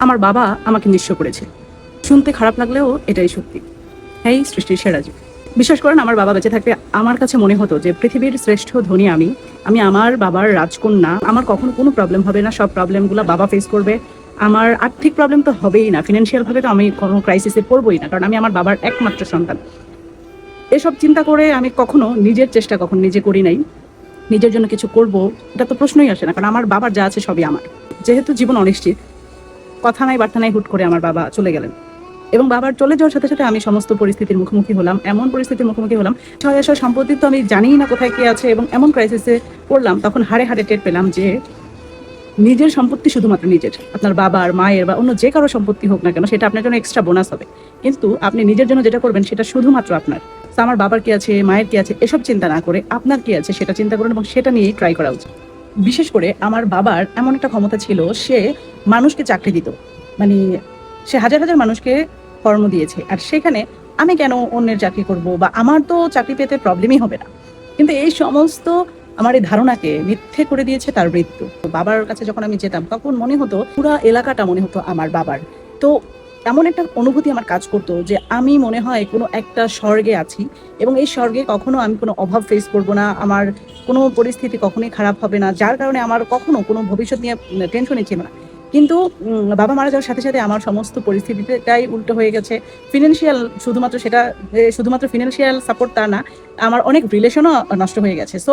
আমার বাবা আমাকে নিঃস্ব করেছে। শুনতে খারাপ লাগলেও এটাই সত্যি। এই সৃষ্টির সেরা জীব। বিশ্বাস করেন, আমার বাবা বেঁচে থাকতে আমার কাছে মনে হতো যে পৃথিবীর শ্রেষ্ঠ ধনী আমি আমার বাবার রাজকন্যা। আমার কখনো কোনো প্রবলেম হবে না, সব প্রবলেমগুলো বাবা ফেস করবে। আমার আর্থিক প্রবলেম তো হবেই না, ফিনান্সিয়াল ভাবে তো আমি কোনো ক্রাইসিসে পড়বই না, কারণ আমি আমার বাবার একমাত্র সন্তান। এসব চিন্তা করে আমি কখনো নিজের চেষ্টা কখনো নিজে করি নাই। নিজের জন্য কিছু করব এটা তো প্রশ্নই আসে না, কারণ আমার বাবার যা আছে সবই আমার। যেহেতু জীবন অনিশ্চিত, কথা নাই বার্তা নাই, হুট করে আমার বাবা চলে গেলেন। এবং বাবার চলে যাওয়ার সাথে সাথে আমি সমস্ত পরিস্থিতির মুখোমুখি হলাম, এমন পরিস্থিতির মুখোমুখি হলাম, ছয় আসার সম্পত্তি তো আমি জানিই না কোথায় কি আছে, এবং এমন ক্রাইসিসে পড়লাম। তখন হাড়ে হাড়ে টের পেলাম যে নিজের সম্পত্তি শুধুমাত্র নিজের, আপনার বাবার, মায়ের বা অন্য যে কারো সম্পত্তি হোক না কেন, সেটা আপনার জন্য এক্সট্রা বোনাস হবে, কিন্তু আপনি নিজের জন্য যেটা করবেন সেটা শুধুমাত্র আপনার। তো আমার বাবার কি আছে, মায়ের কি আছে, এসব চিন্তা না করে আপনার কি আছে সেটা চিন্তা করুন, এবং সেটা নিয়েই ট্রাই করা উচিত। বিশেষ করে আমার বাবার এমন একটা ক্ষমতা ছিল, সে মানুষকে চাকরি দিত। মানে সে হাজার হাজার মানুষকে কর্ম দিয়েছে, আর সেখানে আমি কেন অন্যের চাকরি করব, বা আমার তো চাকরি পেতে প্রবলেমই হবে না। কিন্তু এই সমস্ত আমার এই ধারণাকে মিথ্যে করে দিয়েছে তার মৃত্যু। বাবার কাছে যখন আমি যেতাম তখন মনে হতো পুরো এলাকাটা মনে হতো আমার বাবার। তো এমন একটা অনুভূতি আমার কাজ করতো যে আমি মনে হয় কোনো একটা স্বর্গে আছি, এবং এই স্বর্গে কখনো আমি কোনো অভাব ফেস করব না, আমার কোনো পরিস্থিতি কখনোই খারাপ হবে না, যার কারণে আমার কখনো কোনো ভবিষ্যৎ নিয়ে টেনশনই ছিল না। কিন্তু বাবা মারা যাওয়ার সাথে সাথে আমার সমস্ত পরিস্থিতিটাই উল্টো হয়ে গেছে। ফিনান্সিয়াল শুধুমাত্র সেটা, শুধুমাত্র ফিনান্সিয়াল সাপোর্ট তা না, আমার অনেক রিলেশনও নষ্ট হয়ে গেছে। সো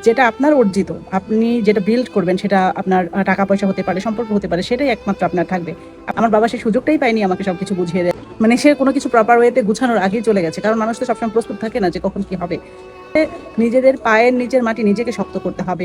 যেটা আপনার অর্জিত, আপনি যেটা বিল্ড করবেন, সেটা আপনার টাকা পয়সা হতে পারে, সম্পর্ক হতে পারে, সেটাই একমাত্র আপনার থাকবে। আমার বাবা সেই সুযোগটাই পায়নি আমাকে সবকিছু বুঝিয়ে দেয়। মানে সে কোনো কিছু প্রপার ওয়েতে গুছানোর আগেই চলে গেছে, কারণ মানুষ তো সবসময় প্রস্তুত থাকে না যে কখন কি হবে। নিজেদের পায়ের নিচের মাটি নিজেকে শক্ত করতে হবে।